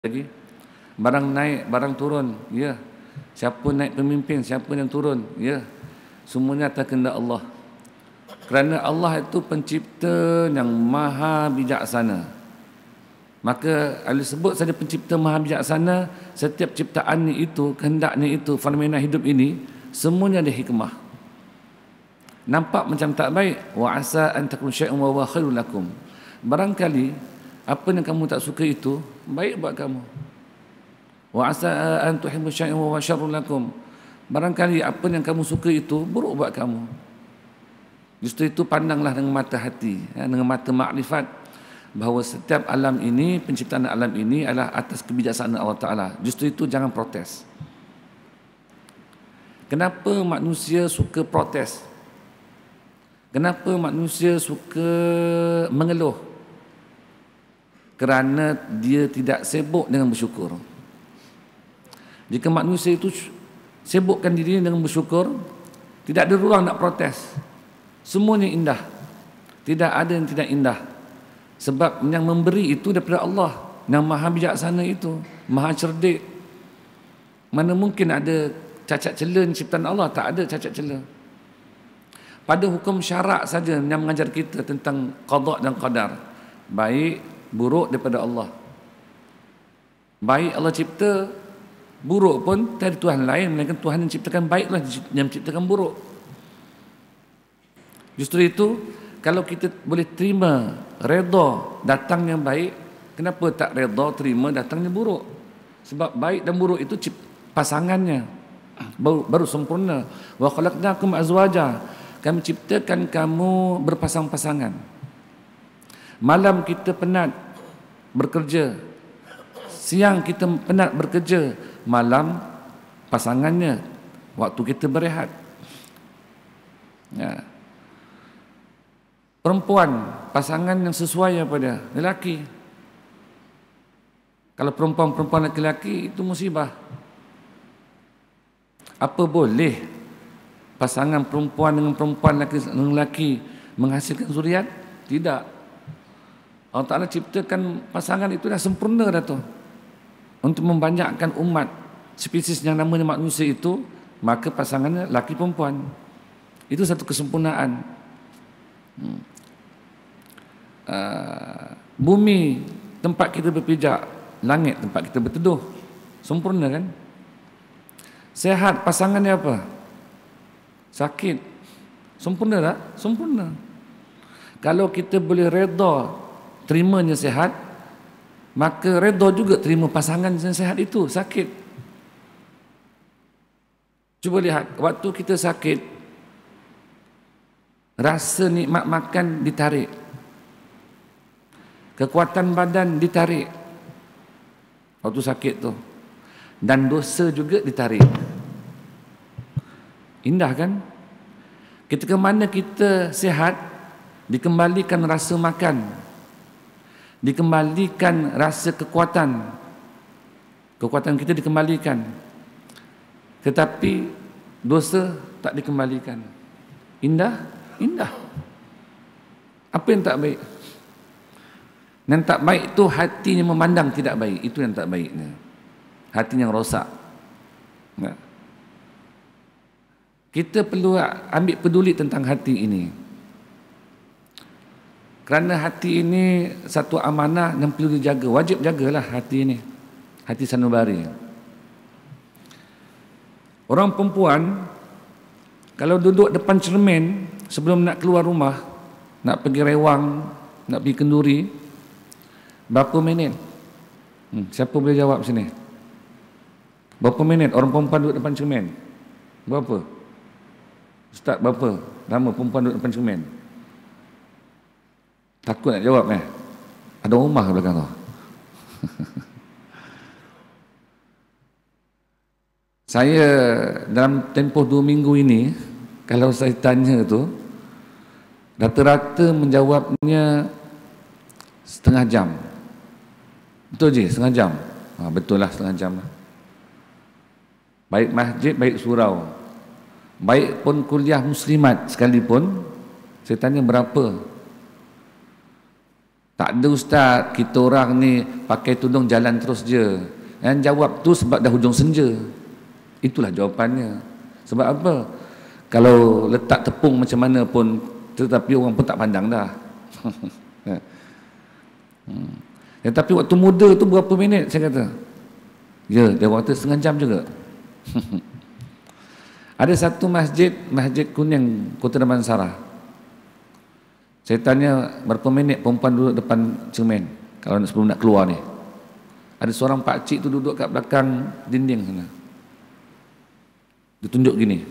lagi. Barang naik, barang turun, ya. Siapa naik pemimpin, siapa yang turun, ya. Semuanya atas kehendak Allah. Kerana Allah itu pencipta yang maha bijaksana. Maka Allah sebut saja pencipta maha bijaksana, setiap ciptaannya itu, kehendaknya itu, fenomena hidup ini, semuanya ada hikmah. Nampak macam tak baik, wa asa an takun syai'un wa huwa khairul lakum. Barangkali apa yang kamu tak suka itu baik buat kamu. Wa asa an tuhibbu syai'an wa huwa syarrun lakum. Barangkali apa yang kamu suka itu buruk buat kamu. Justru itu pandanglah dengan mata hati, dengan mata makrifat, bahawa setiap alam ini, penciptaan alam ini adalah atas kebijaksanaan Allah Ta'ala. Justru itu jangan protes. Kenapa manusia suka protes? Kenapa manusia suka mengeluh? Kerana dia tidak sibuk dengan bersyukur. Jika manusia itu sibukkan dirinya dengan bersyukur, tidak ada ruang nak protes. Semuanya indah. Tidak ada yang tidak indah. Sebab yang memberi itu daripada Allah, yang maha bijaksana itu, maha cerdik. Mana mungkin ada cacat celah ciptaan Allah? Tak ada cacat celah. Pada hukum syarak saja yang mengajar kita tentang qada dan qadar. Baik, buruk daripada Allah. Baik Allah cipta, buruk pun tiada Tuhan lain melainkan Tuhan yang ciptakan baiklah yang menciptakan buruk. Justru itu, kalau kita boleh terima redha datang yang baik, kenapa tak redha terima datangnya buruk? Sebab baik dan buruk itu pasangannya baru sempurna. Wa khalaqnakum azwaja, kami ciptakan kamu berpasang-pasangan. Malam kita penat bekerja, siang kita penat bekerja, malam pasangannya waktu kita berehat. Ya. Perempuan, pasangan yang sesuai pada lelaki. Kalau perempuan lelaki itu musibah. Apa boleh pasangan perempuan dengan perempuan, lelaki dengan lelaki menghasilkan zuriat? Tidak. Allah Ta'ala ciptakan pasangan itu dah sempurna dah tu. Untuk membanyakkan umat, spesies yang namanya manusia itu, maka pasangannya lelaki perempuan. Itu satu kesempurnaan. Bumi tempat kita berpijak, langit tempat kita berteduh, sempurna kan? Sehat, pasangannya apa? Sakit, sempurna tak? Sempurna. Kalau kita boleh redha terimanya sehat, maka redha juga terima pasangan yang sehat itu sakit. Cuba lihat, waktu kita sakit, rasa nikmat makan ditarik, kekuatan badan ditarik waktu sakit tu, dan dosa juga ditarik. Indah kan? Ketika mana kita sihat, dikembalikan rasa makan, dikembalikan rasa kekuatan kita dikembalikan, tetapi dosa tak dikembalikan. Indah? Indah. Apa yang tak baik? Yang tak baik itu hatinya memandang tidak baik. Itu yang tak baiknya. Hati yang rosak. Ya. Kita perlu ambil peduli tentang hati ini. Kerana hati ini satu amanah yang perlu dijaga. Wajib jagalah hati ini. Hati sanubari. Orang perempuan kalau duduk depan cermin sebelum nak keluar rumah, nak pergi rewang, nak pergi kenduri, berapa minit? Siapa boleh jawab sini? Berapa minit orang perempuan duduk depan cermin? Berapa? Ustaz, berapa lama perempuan duduk depan cermin? Takut nak jawab Ada rumah ke belakang tu? Saya dalam tempoh 2 minggu ini, kalau saya tanya tu, rata-rata menjawabnya setengah jam. Betul je, setengah jam. Betul lah, setengah jam lah. Baik masjid, baik surau, baik pun kuliah muslimat sekalipun, saya tanya berapa. Tak ada ustaz, kita orang ni pakai tudung jalan terus je. Yang jawab tu sebab dah hujung senja. Itulah jawapannya. Sebab apa? Kalau letak tepung macam mana pun, tetapi orang pun tak pandang dah. Tapi waktu muda tu berapa minit saya kata? Ya, dia waktu setengah jam juga. Ada satu masjid, Masjid Kuning, Kota Damansara. Saya tanya berapa minit perempuan duduk depan cermin kalau sebelum nak keluar ni. Ada seorang pakcik tu duduk kat belakang dinding sana. Dia tunjuk gini.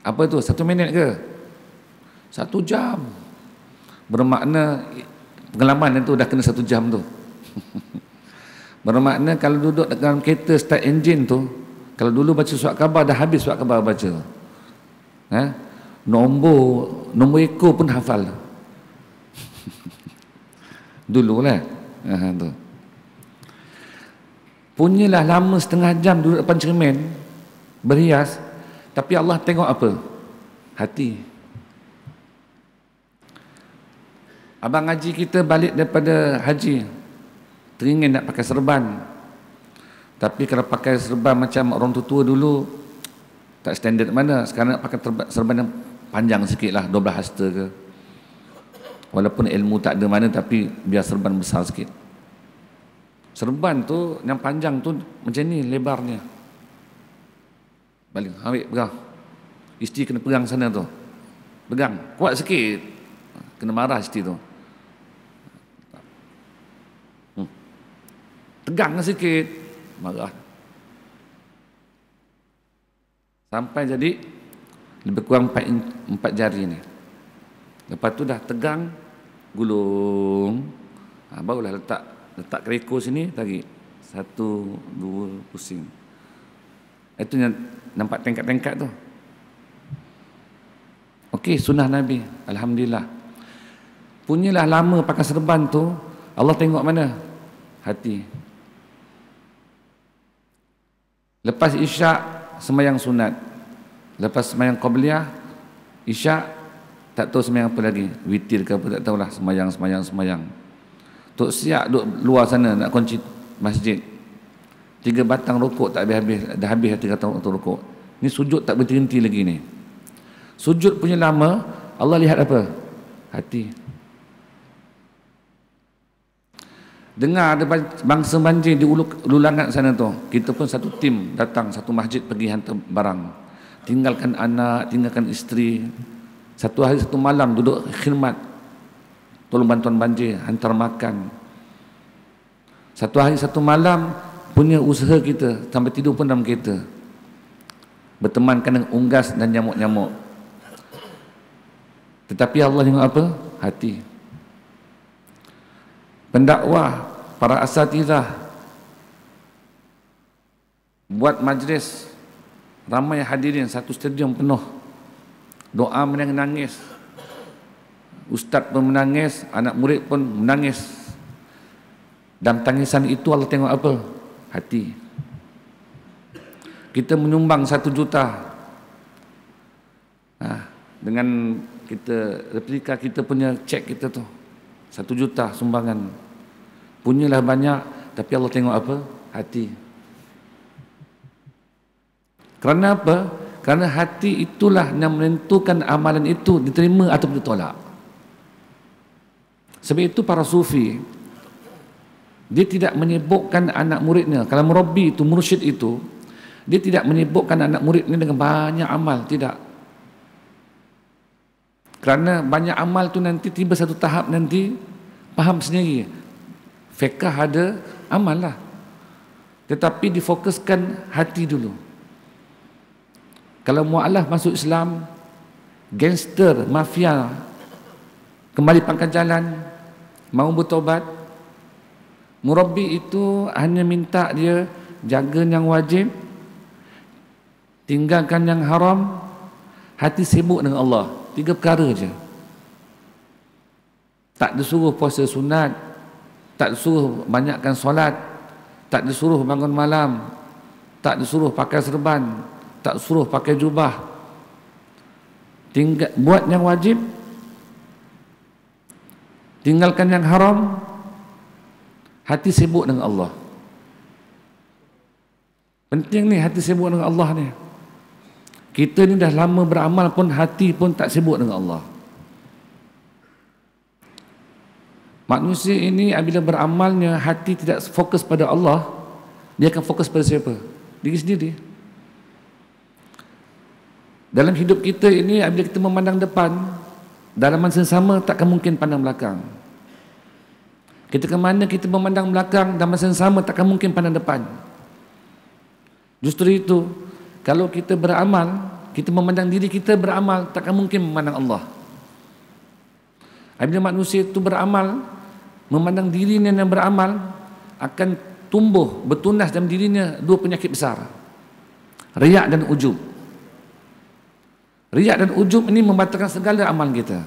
Apa tu? 1 minit ke? 1 jam. Bermakna pengalaman itu dah kena 1 jam tu. Bermakna kalau duduk dalam kereta start engine tu, kalau dulu baca surat khabar dah habis surat khabar baca. Nombor ekor pun hafal. Dululah. Tu. Punyalah lama setengah jam duduk depan cermin berhias, tapi Allah tengok apa? Hati. Abang haji kita balik daripada haji, teringin nak pakai serban. Tapi kalau pakai serban macam orang tua dulu, tak standard mana. Sekarang nak pakai serban yang panjang sikit lah, 12 hasta ke. Walaupun ilmu tak ada mana, tapi biar serban besar sikit. Serban tu yang panjang tu macam ni lebarnya. Balik, ambil, pegang. Isteri kena pegang sana tu. Pegang, kuat sikit. Kena marah isteri tu. Tegang sikit, marah. Sampai jadi lebih kurang 4 jari ni. Lepas tu dah tegang, gulung, barulah letak kereko sini, tarik 1, 2, pusing. Itu yang nampak tingkat-tingkat tu. Okey, sunnah Nabi, alhamdulillah. Punyalah lama pakai serban tu, Allah tengok mana? Hati. Lepas isyak sembahyang sunat, lepas sembahyang qabliyah, isyak tak tahu sembahyang apa lagi, witir ke apa tak tahulah, sembahyang. Tok siap duduk luar sana nak kunci masjid, 3 batang rokok tak habis-habis, dah habis 3 batang rokok. Ni sujud tak berhenti lagi ni. Sujud punya lama, Allah lihat apa? Hati. Dengar ada bangsa banjir di Ulu Langat sana tu. Kita pun satu tim datang, satu masjid pergi hantar barang. Tinggalkan anak, tinggalkan isteri. Satu hari satu malam duduk khidmat, tolong bantuan banjir, hantar makan. Satu hari satu malam punya usaha kita, sampai tidur pun dalam kereta. Bertemankan dengan unggas dan nyamuk-nyamuk. Tetapi Allah tengok apa? Hati. Pendakwah, para asatidzah buat majlis, ramai hadirin, satu stadium penuh, doa menangis, ustaz pun menangis, anak murid pun menangis. Dalam tangisan itu Allah tengok apa? Hati. Kita menyumbang 1 juta dengan kita replika kita punya cek kita tu, 1 juta sumbangan. Punyalah banyak, tapi Allah tengok apa? Hati. Kerana apa? Kerana hati itulah yang menentukan amalan itu diterima atau ditolak. Sebab itu para sufi, dia tidak menyibukkan anak muridnya. Kalau murabbi itu, mursyid itu, dia tidak menyibukkan anak muridnya dengan banyak amal, tidak. Kerana banyak amal tu nanti tiba satu tahap nanti faham sendiri. Fiqh ada, amal lah. Tetapi difokuskan hati dulu. Kalau mu'alaf masuk Islam, gangster, mafia, kembali pangkat jalan, mau bertobat, murabbi itu hanya minta dia jaga yang wajib, tinggalkan yang haram, hati sibuk dengan Allah. 3 perkara je. Tak disuruh puasa sunat, tak disuruh banyakkan solat, tak disuruh bangun malam, tak disuruh pakai serban, tak disuruh pakai jubah. Tinggal buat yang wajib, tinggalkan yang haram, hati sibuk dengan Allah. Penting ni hati sibuk dengan Allah ni. Kita ni dah lama beramal pun hati pun tak sibuk dengan Allah. Manusia ini apabila beramalnya hati tidak fokus pada Allah, dia akan fokus pada siapa? Diri sendiri. Dalam hidup kita ini apabila kita memandang depan, dalam masa sama takkan mungkin pandang belakang. Kita ke mana kita memandang belakang, dalam masa sama takkan mungkin pandang depan. Justru itu, kalau kita beramal, kita memandang diri kita beramal, takkan mungkin memandang Allah. Apabila manusia itu beramal, memandang dirinya yang beramal, akan tumbuh, bertunas dalam dirinya dua penyakit besar, riak dan ujub. Riak dan ujub ini membatalkan segala amal kita.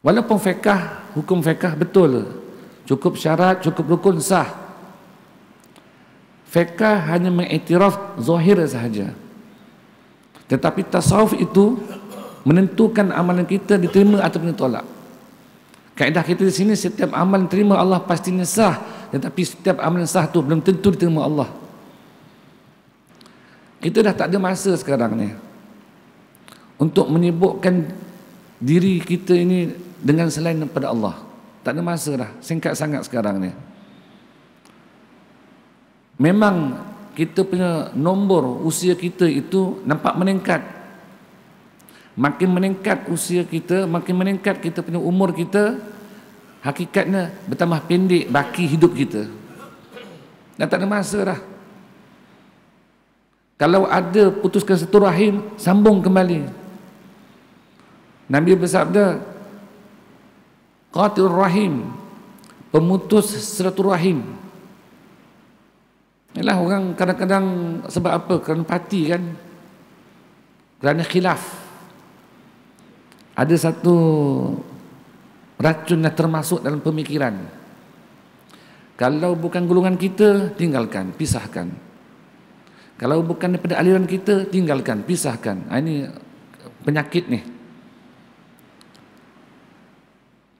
Walaupun fiqh, hukum fiqh betul, cukup syarat, cukup rukun, sah. Fiqh hanya mengiktiraf zahir sahaja. Tetapi tasawuf itu menentukan amalan kita diterima ataupun ditolak. Kaedah kita di sini, setiap amalan terima Allah pastinya sah, tetapi setiap amalan sah tu belum tentu diterima Allah. Kita dah tak ada masa sekarang ni untuk menyibukkan diri kita ini dengan selain daripada Allah. Tak ada masa dah, singkat sangat sekarang ni. Memang kita punya nombor usia kita itu nampak meningkat. Makin meningkat usia kita, makin meningkat kita punya umur kita, hakikatnya bertambah pendek baki hidup kita. Dan tak ada masa dah. Kalau ada putuskan silaturahim, sambung kembali. Nabi bersabda, qatil rahim, pemutus silaturahim. Yalah, orang kadang-kadang sebab apa? Kerana parti kan, kerana khilaf. Ada satu racun yang termasuk dalam pemikiran. Kalau bukan golongan kita, tinggalkan, pisahkan. Kalau bukan daripada aliran kita, tinggalkan, pisahkan. Ini penyakit ni.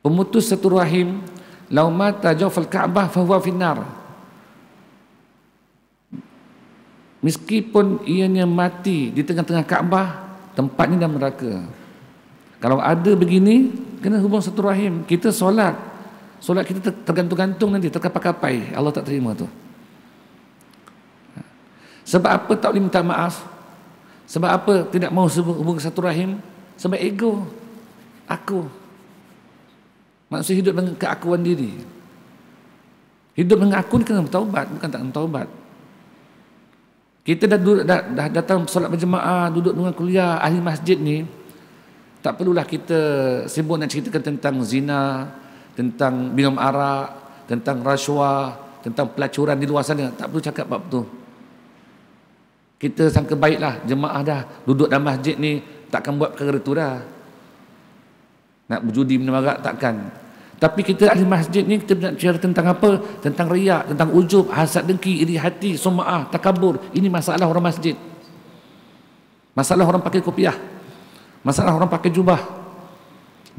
Pemutus silaturahim, lau mata jawfal Ka'bah fahuwa finnar. Meskipun ianya mati di tengah-tengah Kaabah, tempatnya dalam neraka. Kalau ada begini, kena hubung silaturahim. Kita solat kita tergantung-gantung nanti, terkapai-kapai, Allah tak terima tu. Sebab apa tak boleh minta maaf? Sebab apa tidak mau hubung silaturahim? Sebab ego, aku. Maksud hidup dengan keakuan diri. Hidup dengan aku ni kena bertaubat, bukan tak kena taubat. Kita dah datang solat berjemaah, duduk dengan kuliah ahli masjid ni, tak perlulah kita sibuk nak ceritakan tentang zina, tentang minum arak, tentang rasuah, tentang pelacuran di luar sana. Tak perlu cakap bab tu. Kita sangka baiklah, jemaah dah duduk dalam masjid ni takkan buat perkara tu dah. Nak berjudi minum arak takkan. Tapi kita ahli masjid ni, kita nak bicara tentang apa? Tentang riak, tentang ujub, hasad dengki, iri hati, sum'ah, takabur. Ini masalah orang masjid. Masalah orang pakai kopiah. Masalah orang pakai jubah.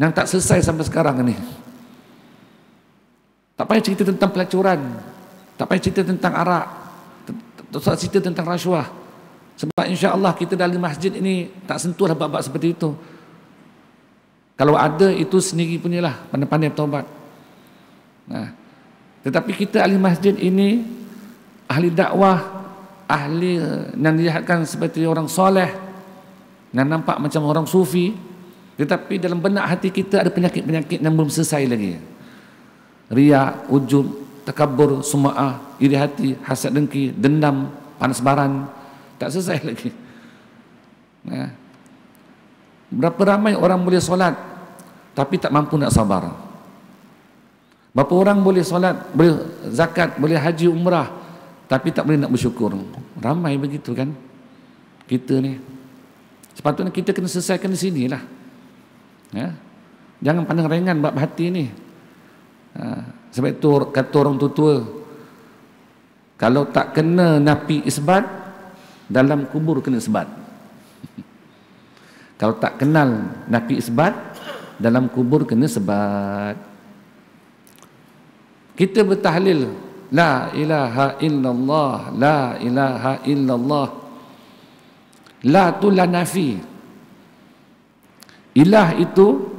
Yang tak selesai sampai sekarang ni. Tak payah cerita tentang pelacuran. Tak payah cerita tentang arak. Tak payah cerita tentang rasuah. Sebab insya-Allah kita dalam masjid ini tak sentuhlah bab-bab seperti itu. Kalau ada, itu sendiri punyalah, pandai-pandai bertaubat. Nah, tetapi kita ahli masjid ini, ahli dakwah, ahli yang dilihatkan seperti orang soleh, yang nampak macam orang sufi, tetapi dalam benak hati kita ada penyakit-penyakit yang belum selesai lagi. Riak, ujub, takabur, sum'ah, iri hati, hasad dengki, dendam, panas baran, tak selesai lagi. Nah, berapa ramai orang boleh solat tapi tak mampu nak sabar. Berapa orang boleh solat, boleh zakat, boleh haji umrah tapi tak boleh nak bersyukur. Ramai begitu kan kita ni. Sepatutnya kita kena selesaikan di sinilah. Ya? Jangan pandang ringan bab hati ni. Sebab itu kata orang tua-tua, kalau tak kena napi isbat, dalam kubur kena sebat. Kalau tak kenal nafi isbat, dalam kubur kena sebat. Kita bertahlil la ilaha illallah, la ilaha illallah. La tu la nafi. Ilah itu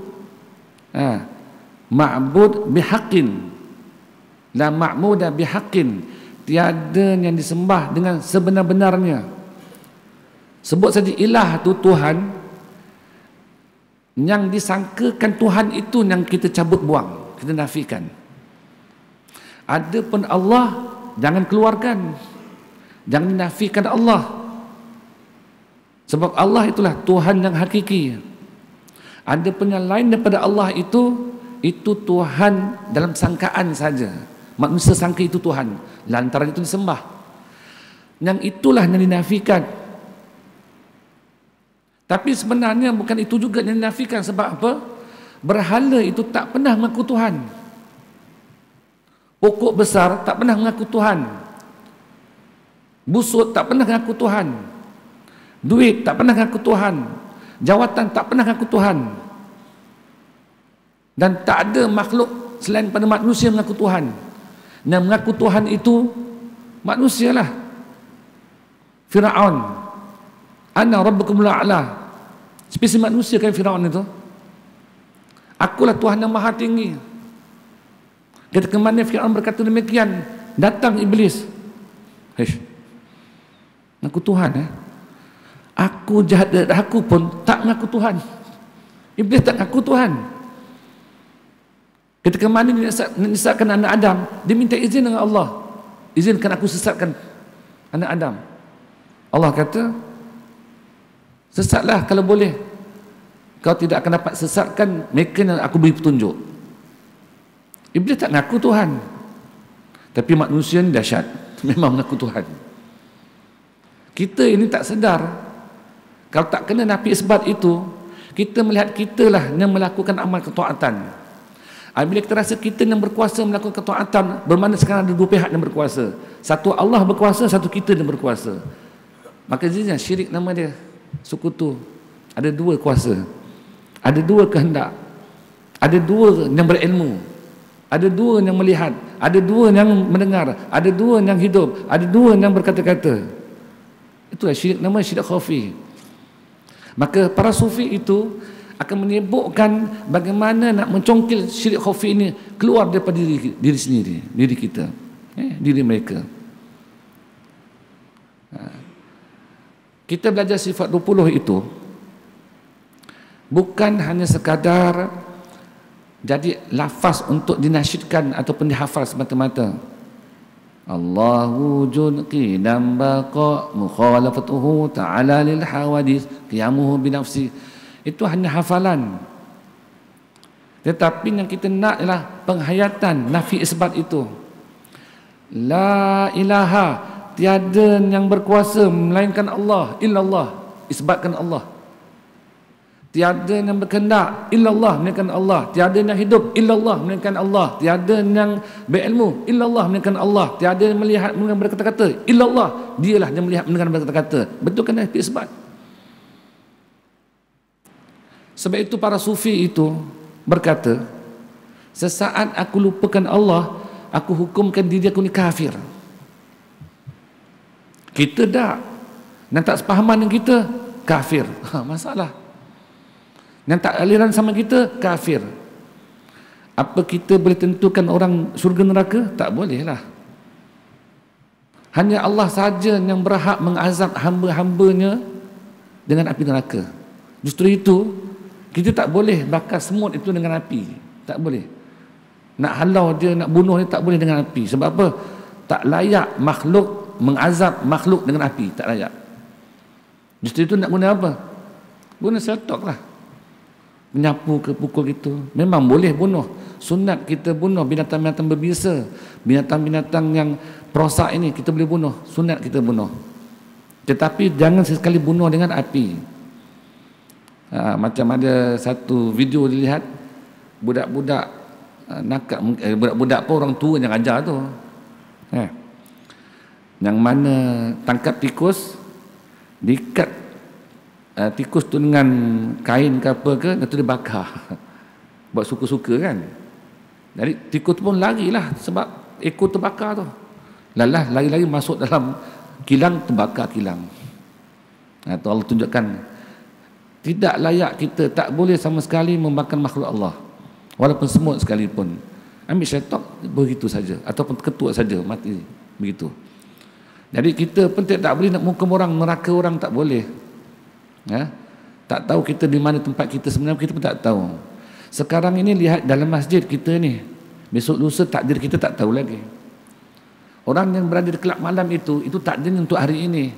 ma'bud bihaqqin, la ma'buda bihaqqin, tiada yang disembah dengan sebenar-benarnya. Sebut saja ilah tu Tuhan, yang disangkakan Tuhan itu yang kita cabut buang, kita nafikan. Adapun Allah, jangan keluarkan, jangan nafikan Allah, sebab Allah itulah Tuhan yang hakiki. Adapun yang lain daripada Allah itu Tuhan dalam sangkaan saja. Manusia sangka itu Tuhan, lantaran itu disembah. Yang itulah yang dinafikan. Tapi sebenarnya bukan itu juga yang dinafikan. Sebab apa? Berhala itu tak pernah mengaku Tuhan. Pokok besar tak pernah mengaku Tuhan. Busut tak pernah mengaku Tuhan. Duit tak pernah mengaku Tuhan. Jawatan tak pernah mengaku Tuhan. Dan tak ada makhluk selain pada manusia mengaku Tuhan. Yang mengaku Tuhan itu manusialah. Fir'aun, ana rabbukumul a'la. Spesies manusia kan Fir'aun itu. Akulah Tuhan yang maha tinggi. Ketika mana Fir'aun berkata demikian, datang iblis. Mengaku Tuhan Aku jahat, aku pun tak mengaku Tuhan. Iblis tak mengaku Tuhan. Ketika mana menyesatkan anak Adam, dia minta izin dengan Allah, izinkan aku sesatkan anak Adam. Allah kata, sesatlah kalau boleh. Kau tidak akan dapat sesatkan mereka yang aku beri petunjuk. Iblis tak mengaku Tuhan. Tapi manusia ni dahsyat, memang mengaku Tuhan. Kita ini tak sedar. Kalau tak kena nafi isbat itu, kita melihat kitalah yang melakukan amal ketaatan. Bila kita rasa kita yang berkuasa melakukan ketaatan, bermakna sekarang ada dua pihak yang berkuasa. Satu Allah berkuasa, satu kita yang berkuasa. Maka jenisnya syirik nama dia, sekutu. Ada dua kuasa, ada dua kehendak, ada dua yang berilmu, ada dua yang melihat, ada dua yang mendengar, ada dua yang hidup, ada dua yang berkata-kata. Itulah syirik, nama syirik khafi. Maka para sufi itu akan menyebutkan bagaimana nak mencongkil syirik khafi ini keluar daripada diri sendiri, diri kita, diri mereka. Kita belajar sifat 20 itu bukan hanya sekadar jadi lafaz untuk dinasyidkan ataupun dihafal semata-mata. Allahu wujud qidam baqa mukhalafatuhu ta'ala lil hawadis qiyamuhu binafsi. Itu hanya hafalan. Tetapi yang kita nak ialah penghayatan nafi isbat itu. La ilaha, tiada yang berkuasa melainkan Allah, illallah, isbatkan Allah. Tiada yang berkehendak illallah, melainkan Allah. Tiada yang hidup illallah, melainkan Allah. Tiada yang berilmu illallah, melainkan Allah. Tiada yang melihat mendengar berkata-kata illallah, dialah yang melihat mendengar berkata-kata. Betul kan nafi isbat? Sebab itu para sufi itu berkata, sesaat aku lupakan Allah, aku hukumkan diri aku ni kafir. Kita tak, yang tak sepahaman dengan kita, kafir. Masalah. Yang tak aliran sama kita, kafir. Apa kita boleh tentukan orang syurga neraka? Tak boleh lah. Hanya Allah saja yang berhak mengazab hamba-hambanya dengan api neraka. Justru itu, kita tak boleh bakar semut itu dengan api. Tak boleh. Nak halau dia, nak bunuh dia tak boleh dengan api. Sebab apa? Tak layak makhluk mengazab makhluk dengan api. Tak layak. Justru itu nak guna apa? Guna seletok lah. Menyapu ke pukul itu. Memang boleh bunuh. Sunat kita bunuh binatang-binatang berbisa. Binatang-binatang yang perosak ini kita boleh bunuh. Sunat kita bunuh. Tetapi jangan sesekali bunuh dengan api. Macam ada satu video dilihat budak-budak nakak, budak-budak pun orang tua yang ajar tu, yang mana tangkap tikus, diikat tikus tu dengan kain ke apa ke, lepas tu dibakar. buat suka-suka kan. Jadi tikus pun larilah sebab ekor terbakar tu. Lalah lari-lari masuk dalam kilang, terbakar kilang. Tu Allah tunjukkan tidak layak kita, tak boleh sama sekali memakan makhluk Allah walaupun semut sekalipun. Ambil syaitan begitu saja ataupun ketut saja mati begitu. Jadi kita pun tak boleh nak menghukum orang, neraka orang tak boleh. Tak tahu kita di mana tempat kita sebenarnya, kita pun tak tahu. Sekarang ini lihat dalam masjid kita ni, besok lusa takdir kita tak tahu lagi. Orang yang berada di kelab malam itu takdir untuk hari ini.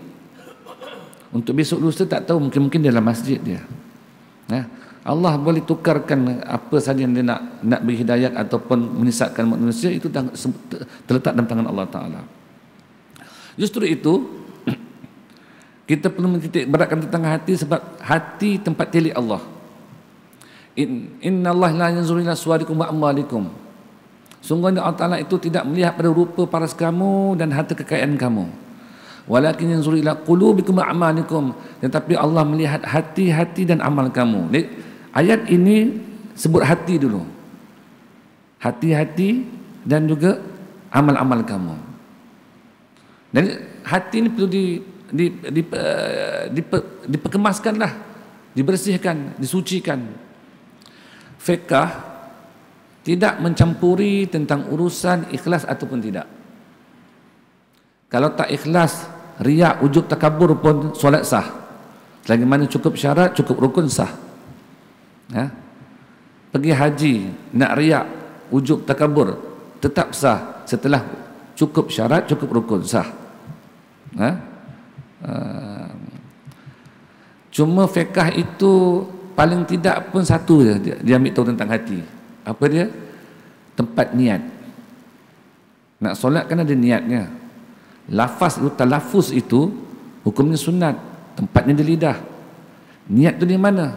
Untuk besok lusa tak tahu, mungkin dalam masjid dia. Allah boleh tukarkan apa sahaja yang dia nak beri hidayat ataupun menyesatkan manusia, itu terletak dalam tangan Allah Ta'ala. Justru itu kita perlu menitik beratkan tentang hati, sebab hati tempat tilik Allah. Inna Allah la yanzuru ila suwarikum wa amwalikum. Sungguhnya Allah Ta'ala itu tidak melihat pada rupa paras kamu dan harta kekayaan kamu. Walakin yanzuru ila qulubikum wa a'malikum. Tetapi Allah melihat hati-hati dan amal kamu. Ayat ini sebut hati dulu. Hati-hati dan juga amal-amal kamu. Dan hati ini perlu diperkemaskanlah, dibersihkan, disucikan. Fiqh tidak mencampuri tentang urusan ikhlas ataupun tidak. Kalau tak ikhlas, riak, ujub, takabur pun solat sah. Selagi mana cukup syarat, cukup rukun sah. Pergi haji, nak riak, ujub, takabur, tetap sah setelah cukup syarat, cukup rukun sah. Cuma fiqh itu paling tidak pun satu dia ambil tahu tentang hati. Apa dia? Tempat niat. Nak solat kan ada niatnya. Lafaz itu, talafuz itu hukumnya sunat, tempatnya di lidah. Niat tu di mana?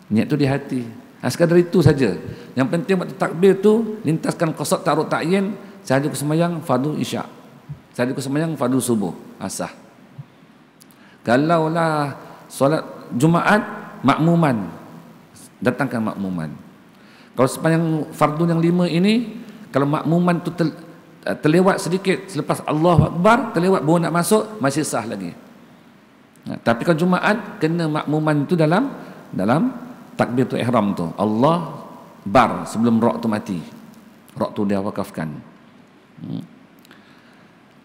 Niat tu di hati. Sekadar itu saja. Yang penting waktu takbir tu lintaskan qasad ta'arud ta'yin, sahaja ku sembahyang fardu isyak, sahaja ku sembahyang fardu subuh, asah. Kalaulah solat Jumaat makmuman, datangkan makmuman. Kalau sepanjang fardu yang 5 ini, kalau makmuman tu terlewat sedikit selepas Allahu Akbar, terlewat baru nak masuk, masih sah lagi. Tapi kalau Jumaat kena makmuman tu dalam takbiratul ihram tu, Allah bar sebelum ra' tu mati. Ra' tu dia wakafkan.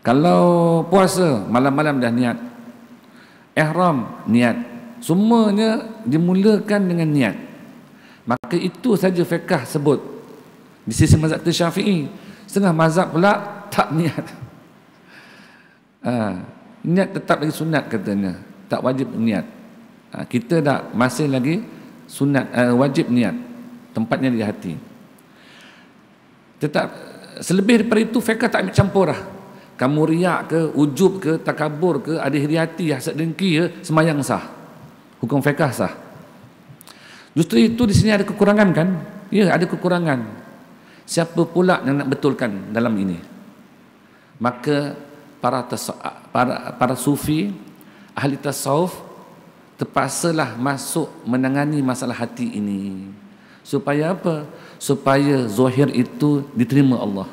Kalau puasa malam-malam dah niat, ihram niat, semuanya dimulakan dengan niat. Maka itu saja fiqh sebut di sisi mazhab Syafi'i. Setengah mazhab pula tak niat. Niat tetap lagi sunat katanya, tak wajib niat. Kita dah masih lagi sunat, wajib niat, tempatnya di hati. Tetap selebih daripada itu fiqh tak ambil campur lah. Kamu riak ke, ujub ke, takabur ke, ada iri hati, hasad dengki ke, semayang sah. Hukum fiqh sah. Justru itu di sini ada kekurangan kan? Ya, ada kekurangan. Siapa pula yang nak betulkan dalam ini? Maka para sufi, ahli tasawuf terpaksalah masuk menangani masalah hati ini. Supaya apa? Supaya zahir itu diterima Allah.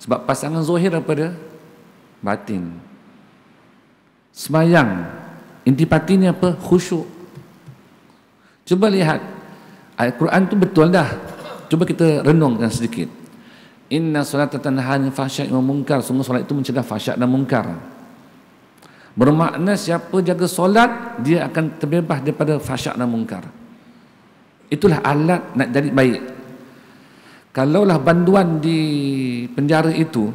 Sebab pasangan zahir apa dia? Batin. Semayang, intipati ni apa? Khusyuk. Cuba lihat Al-Quran tu betul dah. Cuba kita renungkan sedikit. Inna solata tanha 'anil fahsya'i wal munkar. Sungguh solat itu mencegah fahsyak dan munkar. Bermakna siapa jaga solat, dia akan terbebas daripada fahsyak dan munkar. Itulah alat nak jadi baik. Kalaulah banduan di penjara itu,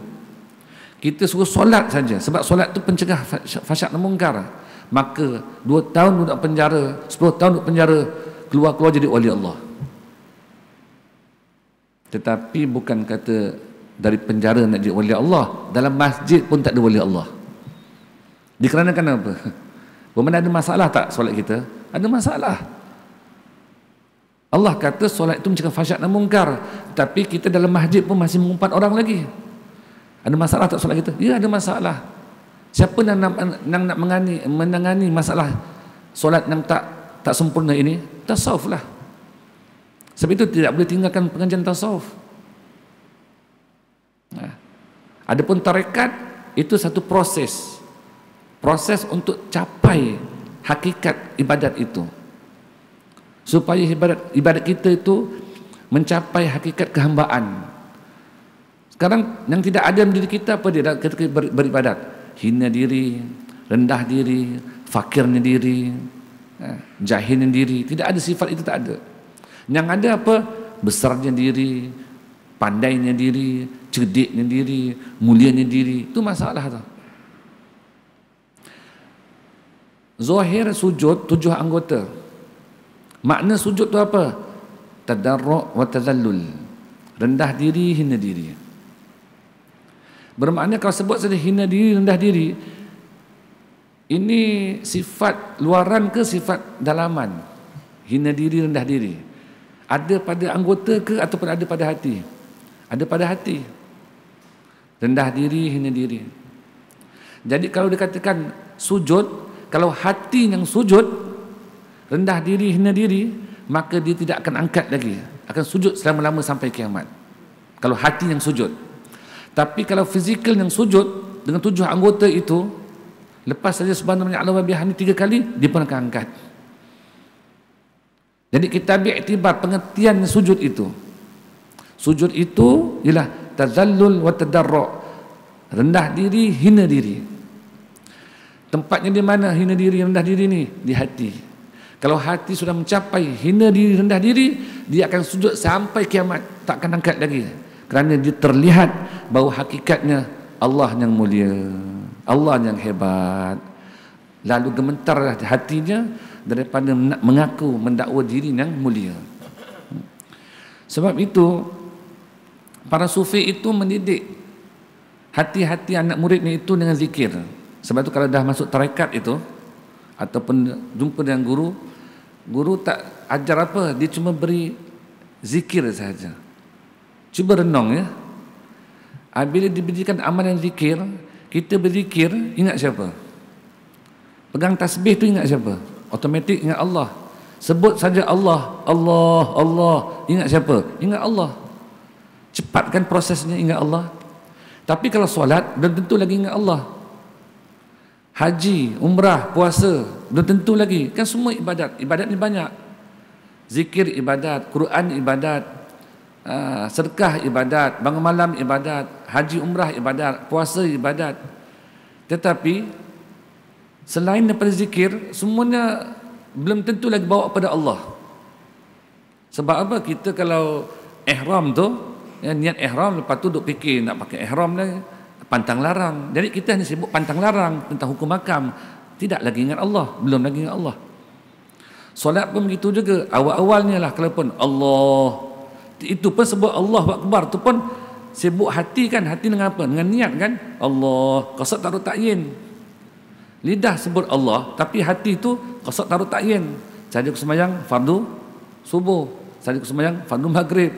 kita suruh solat saja, sebab solat itu pencegah fahsyak dan munkar, maka 2 tahun duduk penjara, 10 tahun duduk penjara, keluar-keluar jadi wali Allah. Tetapi bukan kata dari penjara nak jadi wali Allah, dalam masjid pun tak ada wali Allah. Dikarenakan apa? Bermakna ada masalah tak solat kita? Ada masalah. Allah kata solat itu mencegah fahsyak dan munkar, tapi kita dalam masjid pun masih mengumpat orang lagi. Ada masalah tak solat kita? Ya, ada masalah. Siapa yang nak menangani masalah solat yang tak sempurna ini? Tasawuf lah. Sebab itu tidak boleh tinggalkan pengajian tasawuf. Adapun tarekat itu satu proses untuk capai hakikat ibadat itu, supaya ibadat kita itu mencapai hakikat kehambaan. Sekarang yang tidak ada dalam diri kita apa dia ketika beribadat? Hina diri, rendah diri, fakirnya diri, jahilnya diri. Tidak ada sifat itu, tak ada. Yang ada apa? Besarnya diri, pandainya diri, cerdiknya diri, mulianya diri. Itu masalah tu. Zahir sujud 7 anggota. Makna sujud tu apa? Tadarru' wa tazallul. Rendah diri, hina diri. Bermakna kalau sebut saja hina diri, rendah diri, ini sifat luaran ke sifat dalaman? Hina diri, rendah diri. Ada pada anggota ke ataupun ada pada hati? Ada pada hati. Rendah diri, hina diri. Jadi kalau dikatakan sujud, kalau hati yang sujud, rendah diri, hina diri, maka dia tidak akan angkat lagi, akan sujud selama-lama sampai kiamat. Kalau hati yang sujud. Tapi kalau fizikal yang sujud dengan 7 anggota itu, lepas saja subhanallah wa bihamdihi 3 kali, dia pun akan angkat. Jadi kita ambil iktibar pengertian sujud itu. Sujud itu ialah tazallul wa tadarru', rendah diri, hina diri. Tempatnya di mana hina diri, rendah diri ni? Di hati. Kalau hati sudah mencapai hina diri, rendah diri, dia akan sujud sampai kiamat, tak akan angkat lagi. Kerana dia terlihat bahawa hakikatnya Allah yang mulia, Allah yang hebat. Lalu gemetarlah hatinya daripada mengaku mendakwa diri yang mulia. Sebab itu para sufi itu mendidik hati-hati anak muridnya itu dengan zikir. Sebab itu kalau dah masuk tarekat itu ataupun jumpa dengan guru, guru tak ajar apa, dia cuma beri zikir sahaja. Cuba renung ya. Bila diberikan amalan zikir, kita berzikir, ingat siapa? Pegang tasbih tu ingat siapa? Automatik ingat Allah. Sebut saja Allah, Allah, Allah. Ingat siapa? Ingat Allah. Cepatkan prosesnya, ingat Allah. Tapi kalau solat, belum tentu lagi ingat Allah. Haji, umrah, puasa, belum tentu lagi. Kan semua ibadat. Ibadat ni banyak. Zikir ibadat, Quran ibadat, sedekah ibadat, bangun malam ibadat, haji umrah ibadat, puasa ibadat. Tetapi selain daripada zikir, semuanya belum tentu lagi bawa kepada Allah. Sebab apa? Kita kalau ihram tu, ya, niat ihram, lepas tu duk fikir nak pakai ihram lagi, pantang larang. Jadi kita hanya sibuk pantang larang tentang hukum makam, tidak lagi ingat Allah, belum lagi ingat Allah. Solat pun begitu juga. Awal-awalnya lah kalau pun Allah, itu pun sebut Allah Akbar, tu pun sibuk hati kan. Hati dengan apa? Dengan niat kan. Allah, qasad taruh ta'yin. Lidah sebut Allah, tapi hati tu qasad taruh ta'yin. Saja aku sembahyang fardu subuh, saja aku sembahyang fardu maghrib.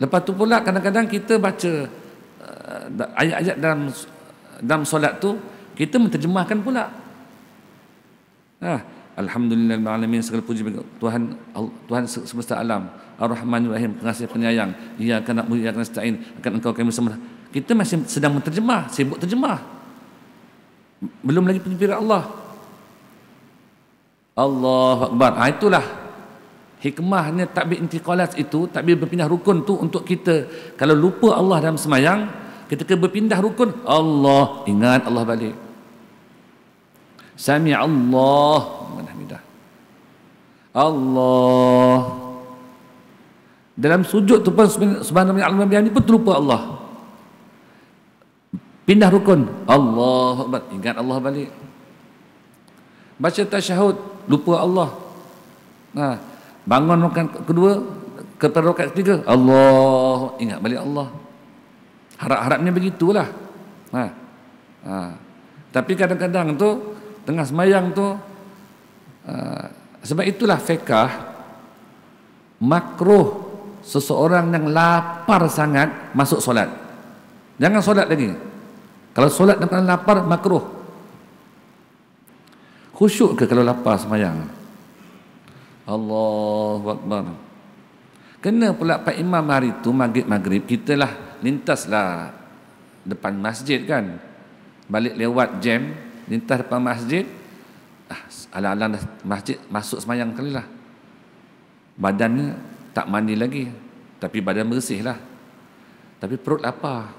Lepas tu pula kadang-kadang kita baca ayat-ayat dalam solat tu, kita menterjemahkan pula. Alhamdulillah alamin, segala puji bagi Tuhan, Tuhan semesta alam, Ar-Rahmanir Rahim, pengasih penyayang. Iyyaka na'budu wa iyyaka nasta'in, akan Engkau kami sembah. Kita masih sedang menterjemah, sibuk terjemah. Belum lagi penyembah Allah. Allahu Akbar. Itulah hikmahnya takbir intiqalat itu, takbir berpindah rukun tu untuk kita. Kalau lupa Allah dalam semayang, ketika berpindah rukun, Allah, ingat Allah balik. Sami Allah Alhamdulillah. Allah. Dalam sujud tu pun subhanallah alhamdulillah pun terlupa Allah. Pindah rukun, Allah Akbar, ingat Allah balik. Baca tasyahud, lupa Allah. Bangun rakaat kedua, kepada rakaat ketiga, Allah, ingat balik Allah. Harap-harapnya begitulah. Tapi kadang-kadang tu tengah semayang tu, sebab itulah fiqh makruh seseorang yang lapar sangat masuk solat. Jangan solat lagi. Kalau solat dalam lapar, makruh. Khusyuk ke kalau lapar semayang? Allahu Akbar. Kena pula Pak Imam hari tu maghrib kita lah lintaslah depan masjid kan. Balik lewat jam, lintas depan masjid. Alang-alang dah masjid masuk semayang kali lah. Badannya tak mandi lagi, tapi badan bersih lah. Tapi perut lapar.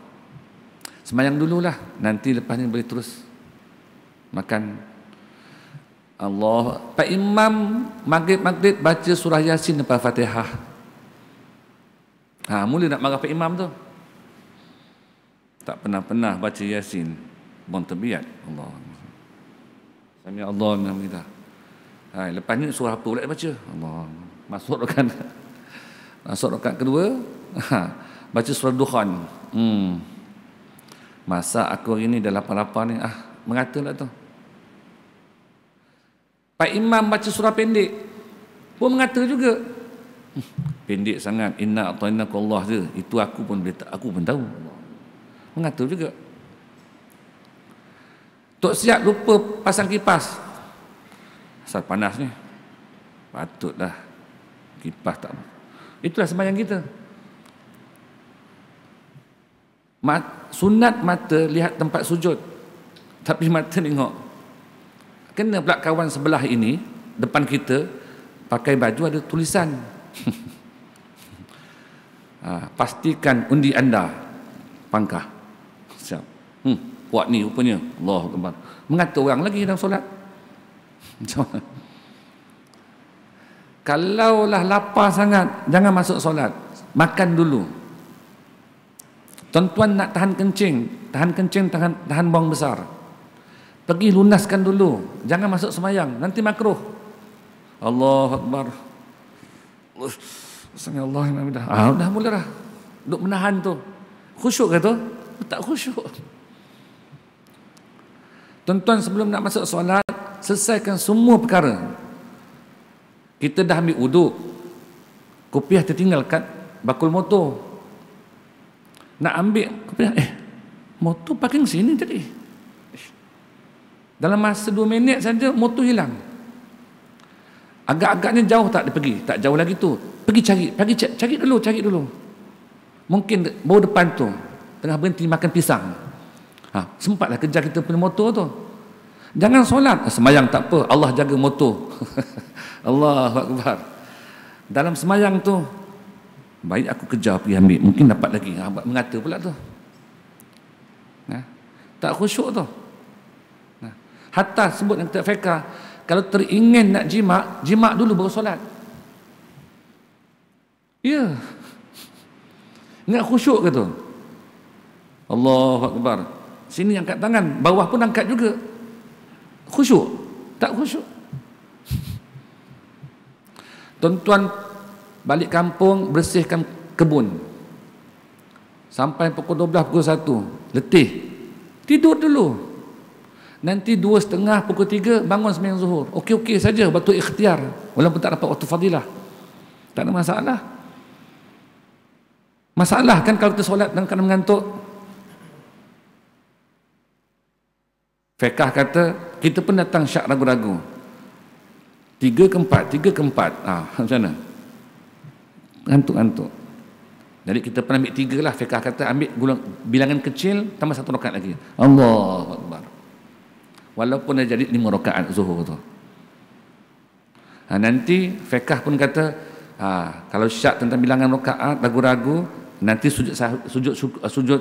Semayang dululah, nanti lepas ni boleh terus makan. Allah. Pak Imam maghrib baca surah Yasin lepas Fatihah. Mula nak marah Pak Imam tu. Tak pernah baca Yasin. Bon terbiat. Allah. Sami Allah nama kita. Lepas ni surah apa pula dia baca? Allah. Masuk rakaat kedua, baca surah Dukhan. Masa aku hari ni dah lapar-lapar ni, mengatalah tu. Pak Imam baca surah pendek pun mengata juga. Pendek sangat, inna a'tainakallah je. Itu aku pun tahu. Mengata juga. Tok Siap lupa pasang kipas. Asal panas ni. Patutlah kipas tak. Itulah sembahyang kita. Sunat mata lihat tempat sujud, tapi mata tengok. Kena pula kawan sebelah ini depan kita pakai baju ada tulisan. Pastikan undi anda pangkah. Siap. Puak ni rupanya. Allahu Akbar. Mengata orang lagi dalam solat. Macam mana? Kalaulah lapar sangat, jangan masuk solat. Makan dulu. Tuan-tuan nak tahan kencing, tahan buang besar. Pergi lunaskan dulu. Jangan masuk semayang, nanti makruh. Allahu Akbar. Bismillah. Dah mula dah. Duk menahan tu. Khusyuk ke tu? Tak khusyuk. Tuan-tuan sebelum nak masuk solat, selesaikan semua perkara. Kita dah ambil wuduk. Kopiah tertinggal kat bakul motor. Nak ambil kopiah, motor parking sini tadi. Dalam masa 2 minit saja motor hilang. Agak-agaknya jauh tak dia pergi, tak jauh lagi tu. Pergi cari dulu. Mungkin baru depan tu tengah berhenti makan pisang. Sempatlah kejar kita punya motor tu. Jangan solat, semayang tak apa, Allah jaga motor. Allahu Akbar. Dalam semayang tu, baik aku kejar pergi ambil, mungkin dapat lagi. Mengata pula tu. Tak khusyuk tu. Hatta sebut yang kita fiqah, kalau teringin nak jimat dulu baru solat. Ya. Ingat khusyuk ke tu? Allahu Akbar. Sini angkat tangan, bawah pun angkat juga. Khusyuk? Tak khusyuk. Tuan-tuan balik kampung, bersihkan kebun. Sampai pukul 12, pukul 1, letih. Tidur dulu. Nanti 2:30, pukul 3 bangun sembahyang zuhur. Okey saja, betul ikhtiar. Walaupun tak dapat waktu fadilah. Tak ada masalah. Masalah kan kalau kita solat dalam keadaan mengantuk. Fiqah kata, kita pun datang syak ragu-ragu. 3 ke 4. Macam mana? Ngantuk. Jadi kita pernah ambil 3 lah. Fiqah kata ambil bilangan kecil tambah 1 rakaat lagi. Allahu Akbar. Walaupun dah jadi 5 rakaat zuhur tu. Nanti fiqah pun kata, kalau syak tentang bilangan rakaat ragu-ragu, nanti sujud